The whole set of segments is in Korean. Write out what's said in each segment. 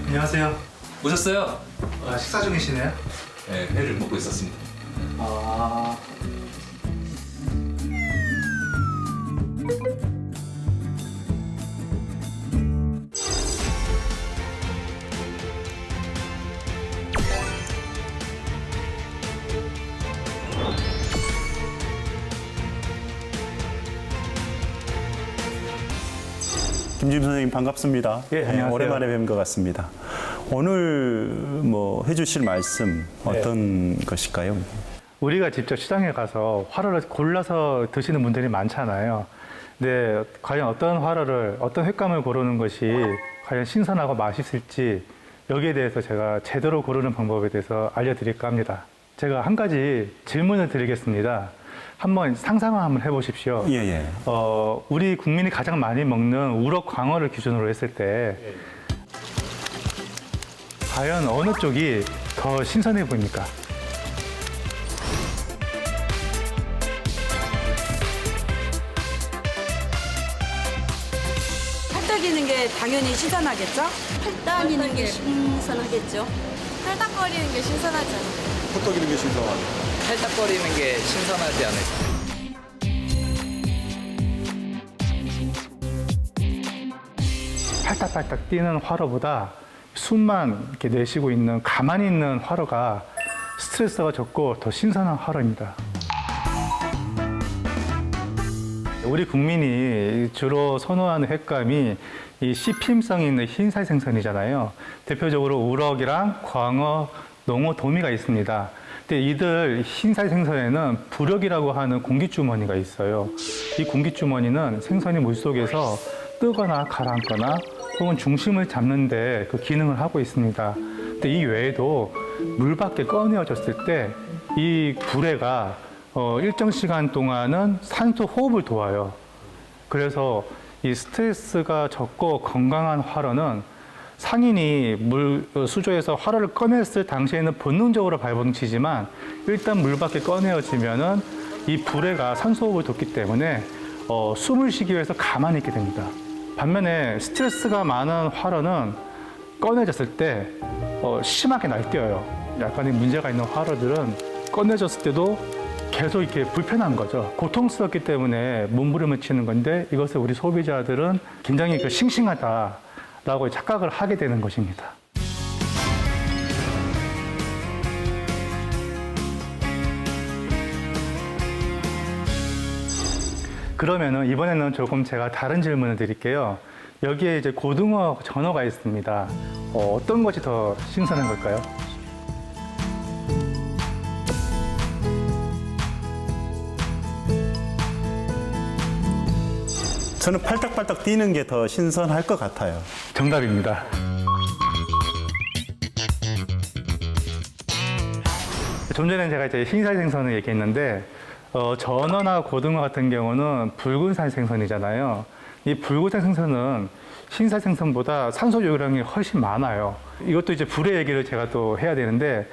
안녕하세요. 오셨어요? 식사 중이시네요? 네, 회를 먹고 있었습니다. 아. 김주임 선생님 반갑습니다. 예, 안녕하세요. 오랜만에 뵙는 것 같습니다. 오늘 해주실 말씀 어떤 것일까요? 우리가 직접 시장에 가서 화로를 골라서 드시는 분들이 많잖아요. 근데 과연 어떤 화로를, 어떤 횟감을 고르는 것이 과연 신선하고 맛있을지 여기에 대해서 제가 제대로 고르는 방법에 대해서 알려드릴까 합니다. 제가 한 가지 질문을 드리겠습니다. 한번 상상을 한번 해보십시오. 예. 우리 국민이 가장 많이 먹는 우럭 광어를 기준으로 했을 때 과연 어느 쪽이 더 신선해 보입니까? 팔딱이는 게 당연히 신선하겠죠? 팔딱이는 게 신선하겠죠. 팔딱거리는 게 신선하지 않아요? 호떡이는 게 신선하죠. 팔딱거리는 게 신선하지 않을까? 팔딱팔딱 뛰는 화로보다 숨만 이렇게 내쉬고 있는 가만히 있는 화로가 스트레스가 적고 더 신선한 화로입니다. 우리 국민이 주로 선호하는 횟감이 이 씹힘성이 있는 흰살 생선이잖아요. 대표적으로 우럭이랑 광어, 농어, 도미가 있습니다. 근데 이들 흰살 생선에는 부력이라고 하는 공기주머니가 있어요. 이 공기주머니는 생선이 물속에서 뜨거나 가라앉거나 혹은 중심을 잡는 데 그 기능을 하고 있습니다. 근데 이 외에도 물 밖에 꺼내어졌을 때 이 불에가 일정 시간 동안은 산소 호흡을 도와요. 그래서 이 스트레스가 적고 건강한 화로는 상인이 수조에서 화로를 꺼냈을 당시에는 본능적으로 발버둥치지만 일단 물 밖에 꺼내어지면은 이 불에가 산소 호흡을 뒀기 때문에 숨을 쉬기 위해서 가만히 있게 됩니다. 반면에 스트레스가 많은 화로는 꺼내졌을 때 심하게 날뛰어요. 약간의 문제가 있는 화로들은 꺼내졌을 때도 계속 이렇게 불편한 거죠. 고통스럽기 때문에 몸부림을 치는 건데 이것을 우리 소비자들은 굉장히 싱싱하다라고 착각을 하게 되는 것입니다. 그러면은 이번에는 조금 제가 다른 질문을 드릴게요. 여기에 이제 고등어, 전어가 있습니다. 어떤 것이 더 신선한 걸까요? 저는 팔딱팔딱 뛰는 게 더 신선할 것 같아요. 정답입니다. 좀 전에 제가 이제 흰살 생선을 얘기했는데 전어나 고등어 같은 경우는 붉은살 생선이잖아요. 이 붉은살 생선은 흰살 생선보다 산소 요구량이 훨씬 많아요. 이것도 이제 불의 얘기를 제가 또 해야 되는데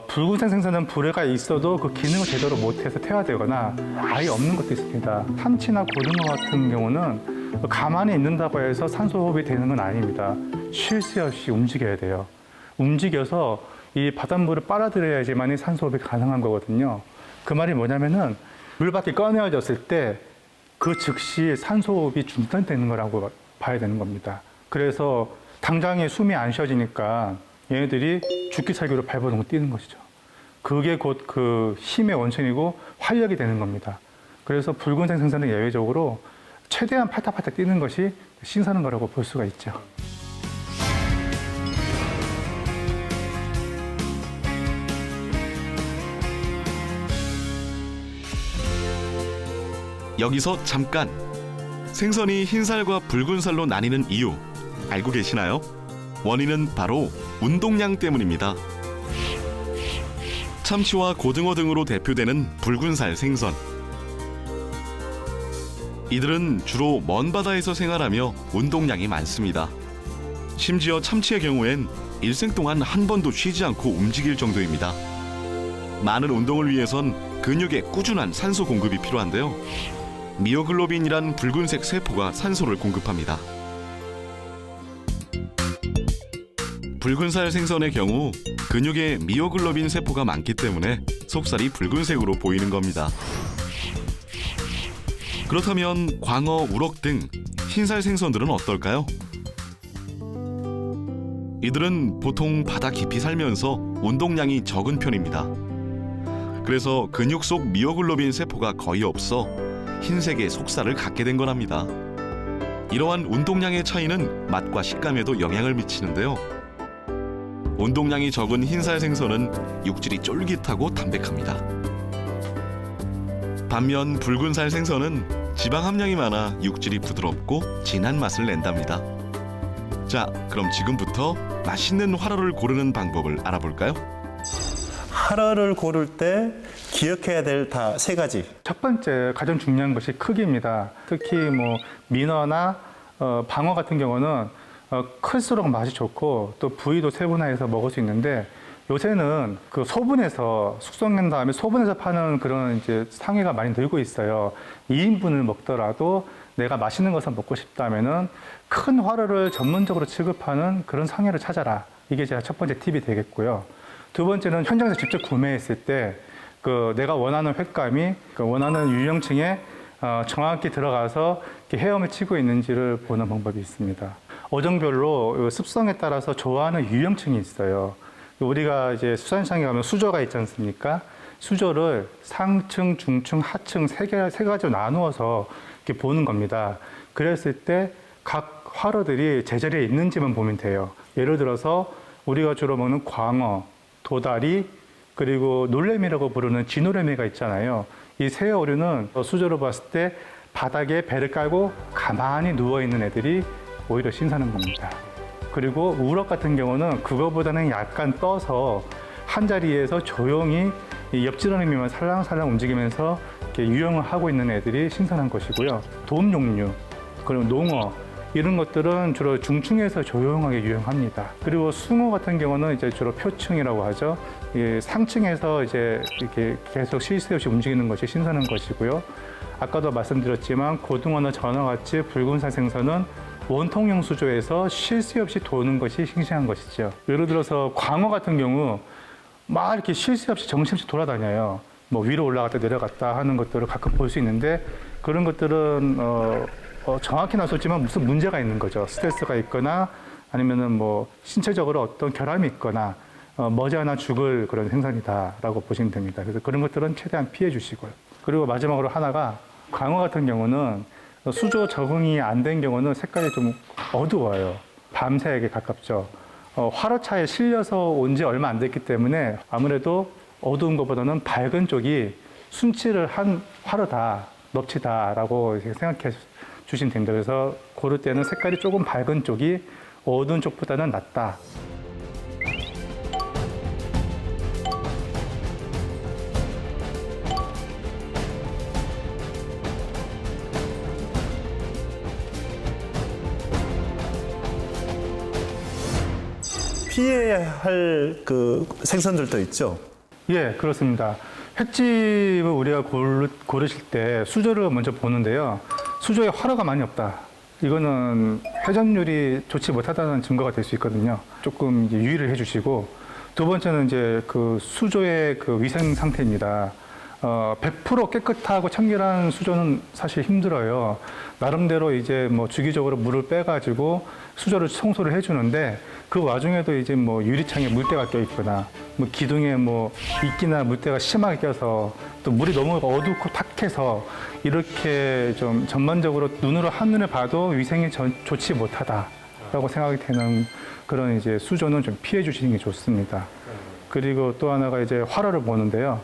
붉은살 생선은 불에가 있어도 그 기능을 제대로 못해서 퇴화되거나 아예 없는 것도 있습니다. 참치나 고등어 같은 경우는 가만히 있는다고 해서 산소 호흡이 되는 건 아닙니다. 쉴 새 없이 움직여야 돼요. 움직여서 이 바닷물을 빨아들여야지만 산소 호흡이 가능한 거거든요. 그 말이 뭐냐면은 물 밖에 꺼내어졌을 때 그 즉시 산소 호흡이 중단되는 거라고 봐야 되는 겁니다. 그래서 당장에 숨이 안 쉬어지니까 얘네들이 죽기 살기로 발버둥 뛰는 것이죠. 그게 곧 그 힘의 원천이고 활력이 되는 겁니다. 그래서 붉은색 생선은 예외적으로 최대한 팔딱팔딱 뛰는 것이 신선한 거라고 볼 수가 있죠. 여기서 잠깐! 생선이 흰살과 붉은살로 나뉘는 이유 알고 계시나요? 원인은 바로 운동량 때문입니다. 참치와 고등어 등으로 대표되는 붉은살 생선. 이들은 주로 먼 바다에서 생활하며 운동량이 많습니다. 심지어 참치의 경우엔 일생 동안 한 번도 쉬지 않고 움직일 정도입니다. 많은 운동을 위해선 근육에 꾸준한 산소 공급이 필요한데요. 미오글로빈이란 붉은색 세포가 산소를 공급합니다. 붉은살 생선의 경우 근육에 미오글로빈 세포가 많기 때문에 속살이 붉은색으로 보이는 겁니다. 그렇다면 광어, 우럭 등 흰살 생선들은 어떨까요? 이들은 보통 바다 깊이 살면서 운동량이 적은 편입니다. 그래서 근육 속 미오글로빈 세포가 거의 없어 흰색의 속살을 갖게 된 거랍니다. 이러한 운동량의 차이는 맛과 식감에도 영향을 미치는데요. 운동량이 적은 흰살 생선은 육질이 쫄깃하고 담백합니다. 반면 붉은살 생선은 지방 함량이 많아 육질이 부드럽고 진한 맛을 낸답니다. 자, 그럼 지금부터 맛있는 화로를 고르는 방법을 알아볼까요? 하라를 고를 때 기억해야 될 다 세 가지. 첫 번째 가장 중요한 것이 크기입니다. 특히 뭐 민어나 방어 같은 경우는 클수록 맛이 좋고 또 부위도 세분화해서 먹을 수 있는데 요새는 그 소분해서 숙성한 다음에 소분해서 파는 그런 이제 상해가 많이 늘고 있어요. 2인분을 먹더라도 내가 맛있는 것을 먹고 싶다면은 큰 화로를 전문적으로 취급하는 그런 상해를 찾아라. 이게 제가 첫 번째 팁이 되겠고요. 두 번째는 현장에서 직접 구매했을 때 그 내가 원하는 횟감이 그 원하는 유형층에 정확히 들어가서 이렇게 헤엄을 치고 있는지를 보는 방법이 있습니다. 어종별로 습성에 따라서 좋아하는 유형층이 있어요. 우리가 이제 수산시장에 가면 수조가 있지 않습니까? 수조를 상층, 중층, 하층 세 가지로 나누어서 이렇게 보는 겁니다. 그랬을 때 각 화로들이 제자리에 있는지만 보면 돼요. 예를 들어서 우리가 주로 먹는 광어, 도다리, 그리고 놀래미라고 부르는 진노래미가 있잖아요. 이 세 어류는 수조로 봤을 때 바닥에 배를 깔고 가만히 누워있는 애들이 오히려 신선한 겁니다. 그리고 우럭 같은 경우는 그거보다는 약간 떠서 한 자리에서 조용히 이 옆지렁이만 살랑살랑 움직이면서 이렇게 유영을 하고 있는 애들이 신선한 것이고요. 돔 종류, 그리고 농어 이런 것들은 주로 중층에서 조용하게 유영합니다. 그리고 숭어 같은 경우는 이제 주로 표층이라고 하죠. 이 상층에서 이제 이렇게 계속 쉴 새 없이 움직이는 것이 신선한 것이고요. 아까도 말씀드렸지만 고등어나 전어같이 붉은살 생선은 원통형 수조에서 쉴 새 없이 도는 것이 싱싱한 것이죠. 예를 들어서 광어 같은 경우 막 이렇게 쉴 새 없이 정신없이 돌아다녀요. 뭐 위로 올라갔다 내려갔다 하는 것들을 가끔 볼 수 있는데 그런 것들은 정확히 나섰지만 무슨 문제가 있는 거죠. 스트레스가 있거나 아니면은 뭐 신체적으로 어떤 결함이 있거나 머지않아 죽을 그런 생선이다라고 보시면 됩니다. 그래서 그런 것들은 최대한 피해 주시고요. 그리고 마지막으로 하나가 광어 같은 경우는 수조 적응이 안 된 경우는 색깔이 좀 어두워요. 밤새에게 가깝죠. 화로차에 실려서 온 지 얼마 안 됐기 때문에 아무래도 어두운 것보다는 밝은 쪽이 순치를 한 화로다, 넙치다라고 생각해 주시면 됩니다. 그래서 고를 때는 색깔이 조금 밝은 쪽이 어두운 쪽보다는 낫다. 피해야 할 그 생선들도 있죠. 예, 그렇습니다. 횟집을 우리가 고르실 때 수조를 먼저 보는데요. 수조에 화로가 많이 없다. 이거는 회전율이 좋지 못하다는 증거가 될 수 있거든요. 조금 이제 유의를 해주시고, 두 번째는 이제 그 수조의 그 위생 상태입니다. 100% 깨끗하고 청결한 수조는 사실 힘들어요. 나름대로 이제 뭐 주기적으로 물을 빼가지고 수조를 청소를 해주는데 그 와중에도 이제 뭐 유리창에 물때가 껴있거나 뭐 기둥에 뭐 이끼나 물때가 심하게 껴서 또 물이 너무 어둡고 탁해서 이렇게 좀 전반적으로 눈으로 한눈에 봐도 위생이 좋지 못하다라고 생각이 되는 그런 이제 수조는 좀 피해 주시는 게 좋습니다. 그리고 또 하나가 이제 화로를 보는데요.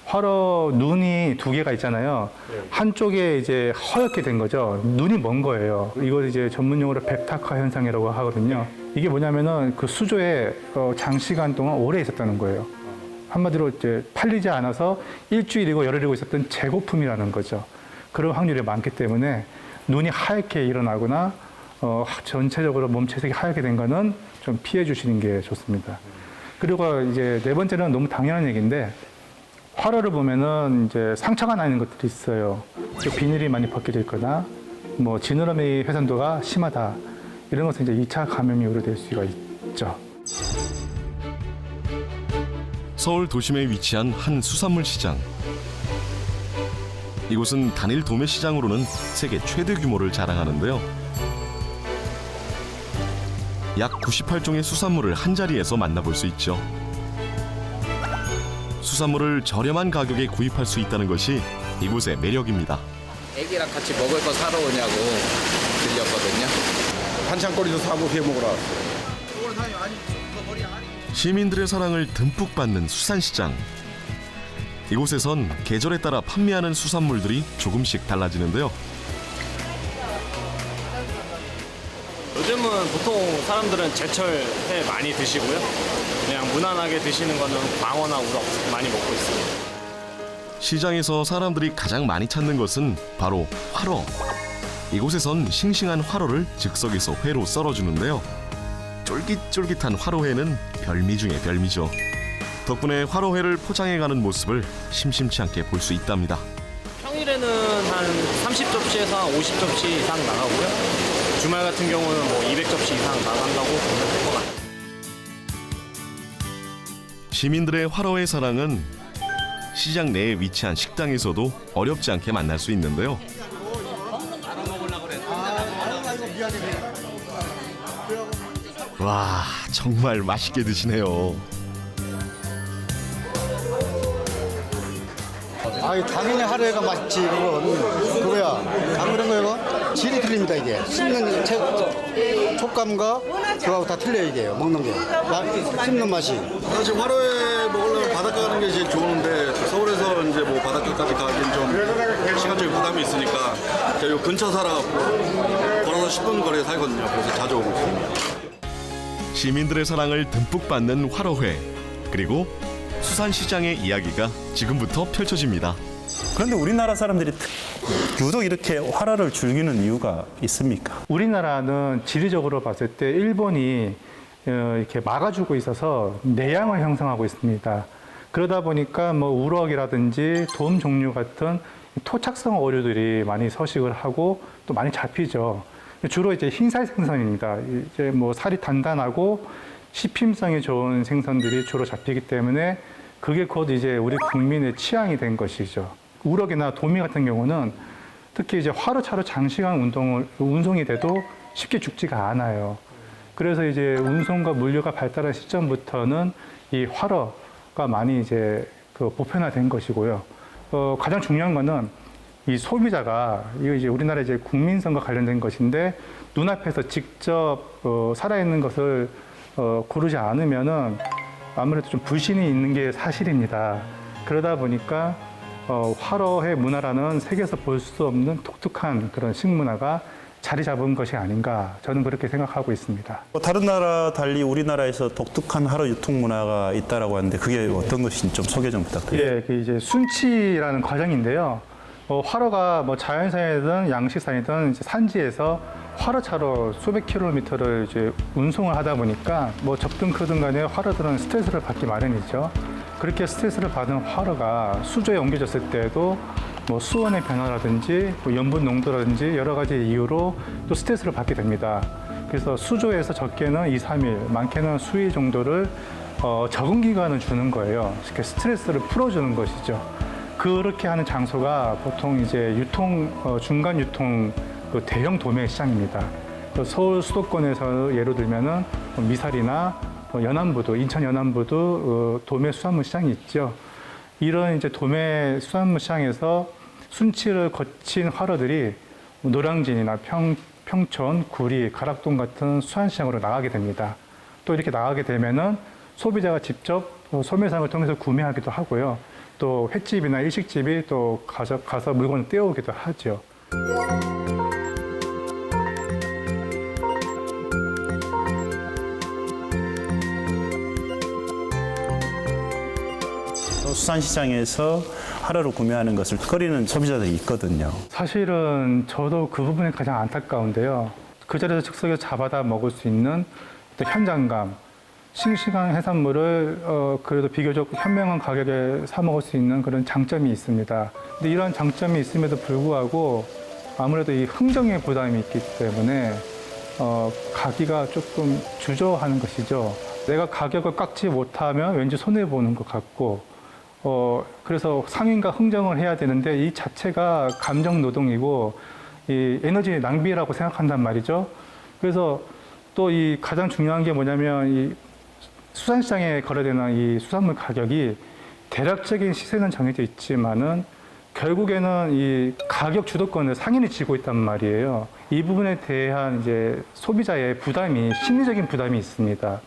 화로 눈이 두 개가 있잖아요. 한쪽에 이제 허옇게 된 거죠. 눈이 먼 거예요. 이걸 이제 전문용어로 백탁화 현상이라고 하거든요. 이게 뭐냐면은 그 수조에 장시간 동안 오래 있었다는 거예요. 한마디로 이제 팔리지 않아서 일주일이고 열흘이고 있었던 재고품이라는 거죠. 그런 확률이 많기 때문에 눈이 하얗게 일어나거나 전체적으로 몸체색이 하얗게 된 거는 좀 피해 주시는 게 좋습니다. 그리고 이제 네 번째는 너무 당연한 얘기인데 화로를 보면은 이제 상처가 나는 것들이 있어요. 비늘이 많이 벗겨져 있거나 뭐 지느러미 훼손도가 심하다. 이런 것은 이제 2차 감염이 우려될 수가 있죠. 서울 도심에 위치한 한 수산물 시장. 이곳은 단일 도매 시장으로는 세계 최대 규모를 자랑하는데요. 약 98종의 수산물을 한자리에서 만나볼 수 있죠. 수산물을 저렴한 가격에 구입할 수 있다는 것이 이곳의 매력입니다. 애기랑 같이 먹을 거 사러 오냐고 들렸거든요. 반찬거리도 사고 회 먹으러 왔어요. 시민들의 사랑을 듬뿍 받는 수산시장. 이곳에선 계절에 따라 판매하는 수산물들이 조금씩 달라지는데요. 요즘은 보통 사람들은 제철 회 많이 드시고요. 그냥 무난하게 드시는 거는 광어나 우럭 많이 먹고 있습니다. 시장에서 사람들이 가장 많이 찾는 것은 바로 화로. 이곳에선 싱싱한 화로를 즉석에서 회로 썰어주는데요. 쫄깃쫄깃한 화로회는 별미 중에 별미죠. 덕분에 화로회를 포장해가는 모습을 심심치 않게 볼 수 있답니다. 평일에는 한 30접시에서 한 50접시 이상 나가고요. 주말 같은 경우는 뭐 200접시 이상 나간다고 보면 될 것 같아요. 시민들의 화로회 사랑은 시장 내에 위치한 식당에서도 어렵지 않게 만날 수 있는데요. 와, 정말 맛있게 드시네요. 아, 당연히 하루에가 맛있지. 그거야. 안 그런 거 이거? 질이 틀립니다 이게. 씹는 촉감과 그거하고 다 틀려 이게 먹는 게. 씹는 맛이. 사실 화로에 먹으려면 바닷가 가는 게 제일 좋은데 서울에서 이제 뭐 바닷가까지 가긴 좀 시간적인 부담이 있으니까 제가 요 근처 살아갖고 걸어서 10분 거리에 살거든요. 그래서 자주 오고 있습니다. 시민들의 사랑을 듬뿍 받는 화로회. 그리고 수산시장의 이야기가 지금부터 펼쳐집니다. 그런데 우리나라 사람들이 유독 이렇게 화로를 즐기는 이유가 있습니까? 우리나라는 지리적으로 봤을 때 일본이 이렇게 막아주고 있어서 내양을 형성하고 있습니다. 그러다 보니까 뭐 우럭이라든지 돔 종류 같은 토착성 어류들이 많이 서식을 하고 또 많이 잡히죠. 주로 이제 흰살 생선입니다. 이제 뭐 살이 단단하고 씹힘성이 좋은 생선들이 주로 잡히기 때문에 그게 곧 이제 우리 국민의 취향이 된 것이죠. 우럭이나 도미 같은 경우는 특히 이제 화로차로 장시간 운송이 돼도 쉽게 죽지가 않아요. 그래서 이제 운송과 물류가 발달한 시점부터는 이 화로가 많이 이제 보편화된 것이고요. 가장 중요한 거는 이 소비자가 이거 이제 우리나라 이제 국민성과 관련된 것인데 눈앞에서 직접 살아있는 것을 고르지 않으면은 아무래도 좀 불신이 있는 게 사실입니다. 그러다 보니까 화로의 문화라는 세계에서 볼 수 없는 독특한 그런 식문화가 자리 잡은 것이 아닌가 저는 그렇게 생각하고 있습니다. 다른 나라 달리 우리나라에서 독특한 화로 유통 문화가 있다라고 하는데 그게 어떤 것인지 좀 소개 좀 부탁드립니다. 예, 그 이제 순치라는 과정인데요. 화로가 뭐 자연산이든 양식산이든 이제 산지에서 화로차로 수백 킬로미터를 이제 운송을 하다 보니까 뭐 적든 크든 간에 화로들은 스트레스를 받기 마련이죠. 그렇게 스트레스를 받은 화로가 수조에 옮겨졌을 때에도 뭐 수온의 변화라든지 뭐 염분 농도라든지 여러 가지 이유로 또 스트레스를 받게 됩니다. 그래서 수조에서 적게는 2, 3일, 많게는 수일 정도를 적응 기간을 주는 거예요. 이렇게 스트레스를 풀어주는 것이죠. 그렇게 하는 장소가 보통 이제 중간 유통 대형 도매 시장입니다. 서울 수도권에서 예로 들면은 미사리나 연안부도, 인천 연안부도 도매 수산물 시장이 있죠. 이런 이제 도매 수산물 시장에서 순치를 거친 화로들이 노량진이나 평촌, 구리, 가락동 같은 수산시장으로 나가게 됩니다. 또 이렇게 나가게 되면은 소비자가 직접 소매상을 통해서 구매하기도 하고요. 또 횟집이나 일식집이 또 가서 물건을 떼어오기도 하죠. 수산시장에서 화로를 구매하는 것을 꺼리는 소비자들이 있거든요. 사실은 저도 그 부분이 가장 안타까운데요. 그 자리에서 즉석에서 잡아다 먹을 수 있는 어떤 현장감, 싱싱한 해산물을 그래도 비교적 현명한 가격에 사 먹을 수 있는 그런 장점이 있습니다. 근데 이런 장점이 있음에도 불구하고 아무래도 이 흥정의 부담이 있기 때문에 가기가 조금 주저하는 것이죠. 내가 가격을 깎지 못하면 왠지 손해보는 것 같고, 그래서 상인과 흥정을 해야 되는데 이 자체가 감정 노동이고 이 에너지 낭비라고 생각한단 말이죠. 그래서 또 이 가장 중요한 게 뭐냐면 이 수산시장에 거래되는 이 수산물 가격이 대략적인 시세는 정해져 있지만은 결국에는 이 가격 주도권을 상인이 쥐고 있단 말이에요. 이 부분에 대한 이제 소비자의 부담이 심리적인 부담이 있습니다.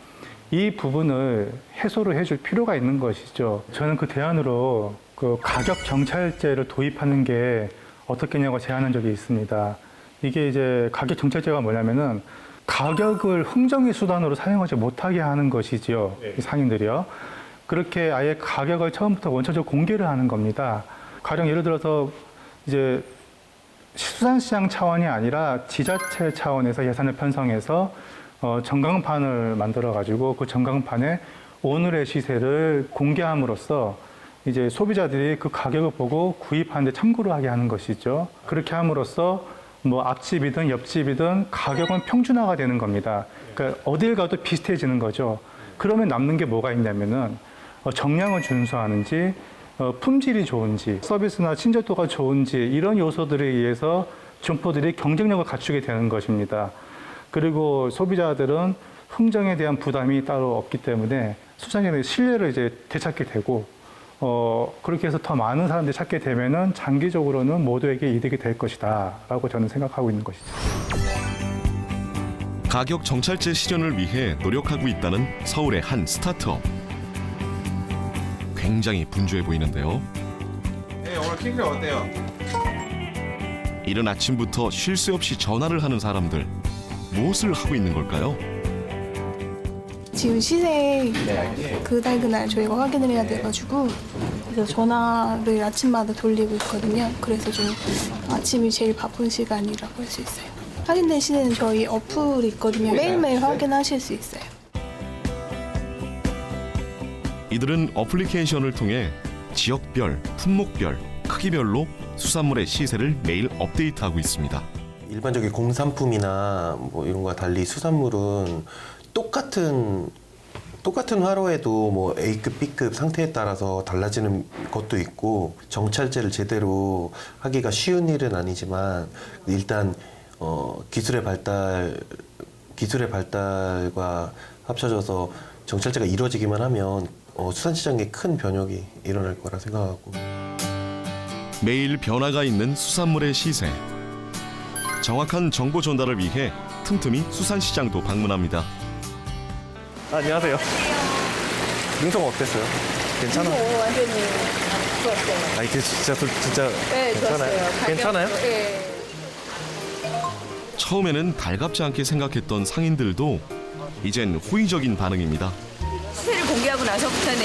이 부분을 해소를 해줄 필요가 있는 것이죠. 저는 그 대안으로 그 가격 정찰제를 도입하는 게 어떻겠냐고 제안한 적이 있습니다. 이게 이제 가격 정찰제가 뭐냐면은 가격을 흥정의 수단으로 사용하지 못하게 하는 것이지요. 이 상인들이요. 그렇게 아예 가격을 처음부터 원천적으로 공개를 하는 겁니다. 가령 예를 들어서 이제 수산시장 차원이 아니라 지자체 차원에서 예산을 편성해서 전광판을 만들어 가지고 그 전광판에 오늘의 시세를 공개함으로써 이제 소비자들이 그 가격을 보고 구입하는 데 참고를 하게 하는 것이죠. 그렇게 함으로써 뭐 앞집이든 옆집이든 가격은 평준화가 되는 겁니다. 그러니까 어딜 가도 비슷해지는 거죠. 그러면 남는 게 뭐가 있냐면은 정량을 준수하는지 품질이 좋은지 서비스나 친절도가 좋은지 이런 요소들에 의해서 점포들이 경쟁력을 갖추게 되는 것입니다. 그리고 소비자들은 흥정에 대한 부담이 따로 없기 때문에 수산시장의 신뢰를 이제 되찾게 되고 그렇게 해서 더 많은 사람들이 찾게 되면은 장기적으로는 모두에게 이득이 될 것이다라고 저는 생각하고 있는 것이죠. 가격 정찰제 실현을 위해 노력하고 있다는 서울의 한 스타트업. 굉장히 분주해 보이는데요. 네, 오늘 킹크랩 어때요? 이른 아침부터 쉴 새 없이 전화를 하는 사람들. 무엇을 하고 있는 걸까요? 지금 시세 그날 저희가 확인을 해야 돼가지고 그래서 전화를 아침마다 돌리고 있거든요. 그래서 좀 아침이 제일 바쁜 시간이라고 할 수 있어요. 확인된 시세는 저희 어플이 있거든요. 매일매일 확인하실 수 있어요. 이들은 어플리케이션을 통해 지역별, 품목별, 크기별로 수산물의 시세를 매일 업데이트하고 있습니다. 일반적인 공산품이나 뭐 이런 거와 달리 수산물은 똑같은 화로에도 뭐 A급, B급 상태에 따라서 달라지는 것도 있고 정찰제를 제대로 하기가 쉬운 일은 아니지만 일단 기술의 발달과 합쳐져서 정찰제가 이루어지기만 하면 수산시장에 큰 변혁이 일어날 거라 생각하고 매일 변화가 있는 수산물의 시세. 정확한 정보 전달을 위해 틈틈이 수산시장도 방문합니다. 안녕하세요. 능성 어땠어요? 괜찮아요? 완전히 좋았어요. 아 이게 진짜 네, 괜찮아요? 좋았어요. 괜찮아요? 네. 처음에는 달갑지 않게 생각했던 상인들도 이젠 호의적인 반응입니다. 시세를 공개하고 나서부터는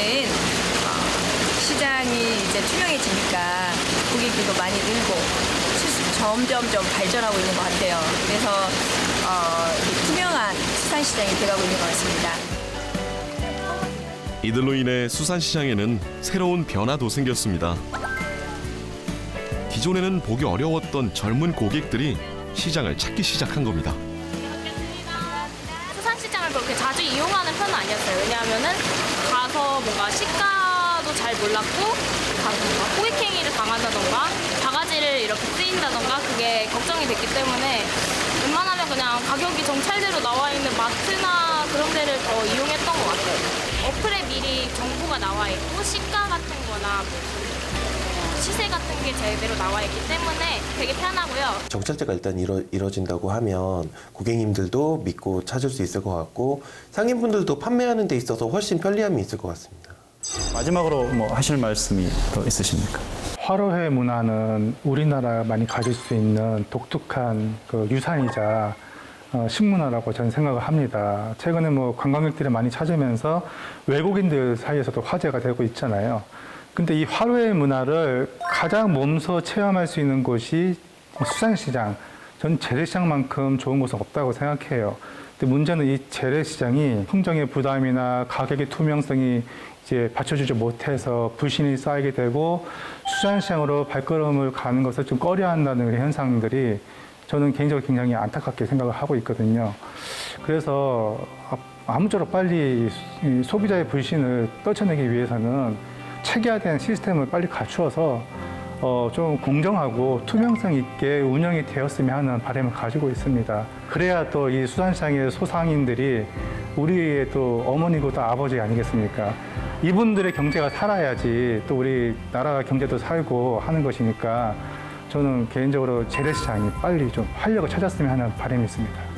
시장이 이제 투명해지니까 고객들도 많이 늘고 점점 발전하고 있는 것 같아요. 그래서 투명한 수산시장이 돼가고 있는 것 같습니다. 이들로 인해 수산시장에는 새로운 변화도 생겼습니다. 기존에는 보기 어려웠던 젊은 고객들이 시장을 찾기 시작한 겁니다. 수산시장을 그렇게 자주 이용하는 편은 아니었어요. 왜냐하면은 가서 뭔가 시가도 잘 몰랐고 뭔가 호객행위를 당한다던가 바가지를 이렇게 쓰인다던가 그게 걱정이 됐기 때문에 웬만하면 그냥 가격이 정찰대로 나와 있는 마트나 그런 데를 더 이용했던 것 같아요. 어플에 미리 정보가 나와 있고 시가 같은 거나 시세 같은 게 제대로 나와 있기 때문에 되게 편하고요. 정찰제가 일단 이루어진다고 하면 고객님들도 믿고 찾을 수 있을 것 같고 상인분들도 판매하는 데 있어서 훨씬 편리함이 있을 것 같습니다. 마지막으로 뭐 하실 말씀이 더 있으십니까? 화로회 문화는 우리나라가 많이 가질 수 있는 독특한 그 유산이자 식문화라고 저는 생각을 합니다. 최근에 뭐 관광객들이 많이 찾으면서 외국인들 사이에서도 화제가 되고 있잖아요. 근데 이 화로회 문화를 가장 몸소 체험할 수 있는 곳이 수산시장. 전 재래시장만큼 좋은 곳은 없다고 생각해요. 근데 문제는 이 재래시장이 흥정의 부담이나 가격의 투명성이 이제 받쳐주지 못해서 불신이 쌓이게 되고 수산시장으로 발걸음을 가는 것을 좀 꺼려한다는 현상들이 저는 개인적으로 굉장히 안타깝게 생각을 하고 있거든요. 그래서 아무쪼록 빨리 이 소비자의 불신을 떨쳐내기 위해서는 체계화된 시스템을 빨리 갖추어서 좀 공정하고 투명성 있게 운영이 되었으면 하는 바람을 가지고 있습니다. 그래야 또 이 수산시장의 소상인들이 우리의 또 어머니고 또 아버지 아니겠습니까? 이분들의 경제가 살아야지 또 우리 나라 경제도 살고 하는 것이니까 저는 개인적으로 재래시장이 빨리 좀 활력을 찾았으면 하는 바람이 있습니다.